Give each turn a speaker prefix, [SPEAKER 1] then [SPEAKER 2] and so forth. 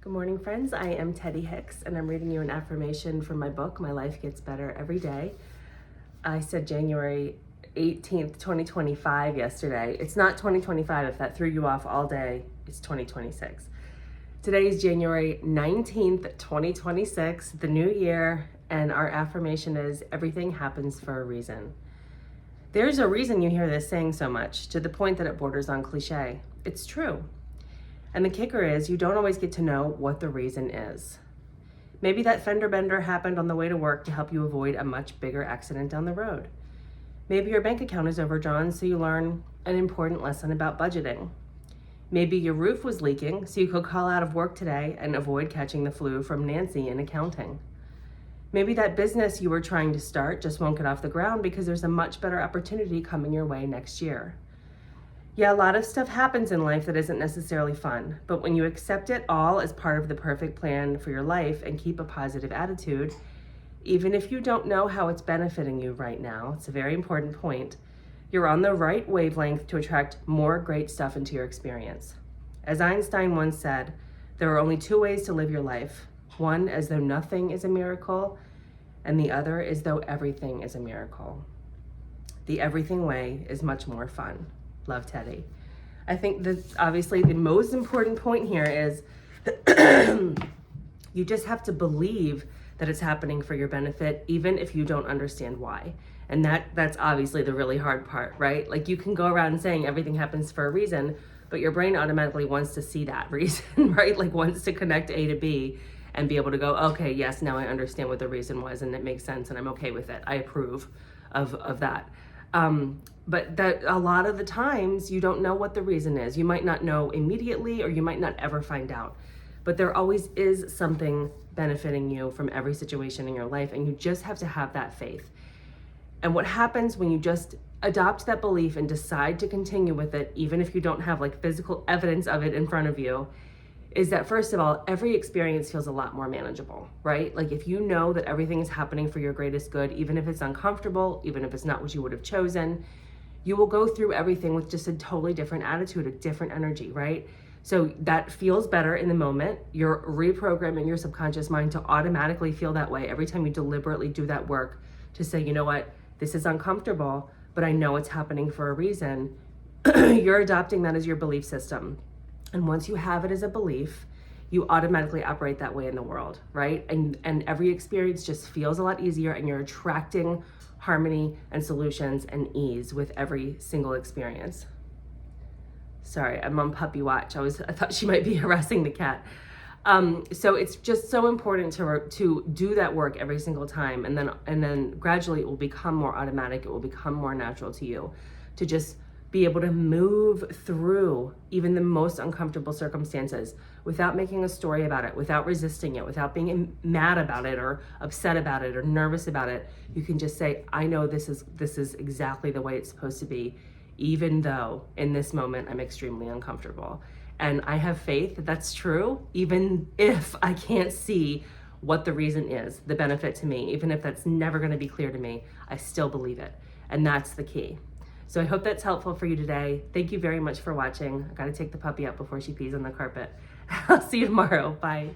[SPEAKER 1] Good morning, friends. I am Teddy Hicks, and I'm reading you an affirmation from my book, My Life Gets Better Every Day. I said January 18th, 2025 yesterday. It's not 2025. If that threw you off all day, it's 2026. Today is January 19th, 2026, the new year, and our affirmation is everything happens for a reason. There's a reason you hear this saying so much, to the point that it borders on cliche. It's true. And the kicker is you don't always get to know what the reason is. Maybe that fender bender happened on the way to work to help you avoid a much bigger accident down the road. Maybe your bank account is overdrawn so you learn an important lesson about budgeting. Maybe your roof was leaking so you could call out of work today and avoid catching the flu from Nancy in accounting. Maybe that business you were trying to start just won't get off the ground because there's a much better opportunity coming your way next year. Yeah, a lot of stuff happens in life that isn't necessarily fun, but when you accept it all as part of the perfect plan for your life and keep a positive attitude, even if you don't know how it's benefiting you right now, it's a very important point, you're on the right wavelength to attract more great stuff into your experience. As Einstein once said, there are only two ways to live your life. One as though nothing is a miracle, and the other as though everything is a miracle. The everything way is much more fun. Love, Teddy. I think that obviously the most important point here is you just have to believe that it's happening for your benefit, even if you don't understand why. And that's obviously the really hard part, right? Like you can go around saying everything happens for a reason, but your brain automatically wants to see that reason, right? Like wants to connect A to B and be able to go, okay, yes, now I understand what the reason was and it makes sense and I'm okay with it. I approve of that. But that a lot of the times you don't know what the reason is. You might not know immediately or you might not ever find out. But there always is something benefiting you from every situation in your life, and you just have to have that faith. And what happens when you just adopt that belief and decide to continue with it, even if you don't have like physical evidence of it in front of you, is that first of all, every experience feels a lot more manageable, right? Like if you know that everything is happening for your greatest good, even if it's uncomfortable, even if it's not what you would have chosen, you will go through everything with just a totally different attitude, a different energy, right? So that feels better in the moment. You're reprogramming your subconscious mind to automatically feel that way every time you deliberately do that work to say, you know what, this is uncomfortable, but I know it's happening for a reason. You're adopting that as your belief system. And once you have it as a belief, you automatically operate that way in the world, right? And every experience just feels a lot easier and you're attracting harmony and solutions and ease with every single experience. Sorry, I'm on puppy watch. I thought she might be harassing the cat. So it's just so important to do that work every single time, and then gradually it will become more automatic. It will become more natural to you to just be able to move through even the most uncomfortable circumstances without making a story about it, without resisting it, without being mad about it or upset about it or nervous about it. You can just say, I know this is exactly the way it's supposed to be, even though in this moment I'm extremely uncomfortable. And I have faith that that's true, even if I can't see what the reason is, the benefit to me, even if that's never gonna be clear to me, I still believe it. And that's the key. So I hope that's helpful for you today. Thank you very much for watching. I gotta take the puppy out before she pees on the carpet. I'll see you tomorrow. Bye.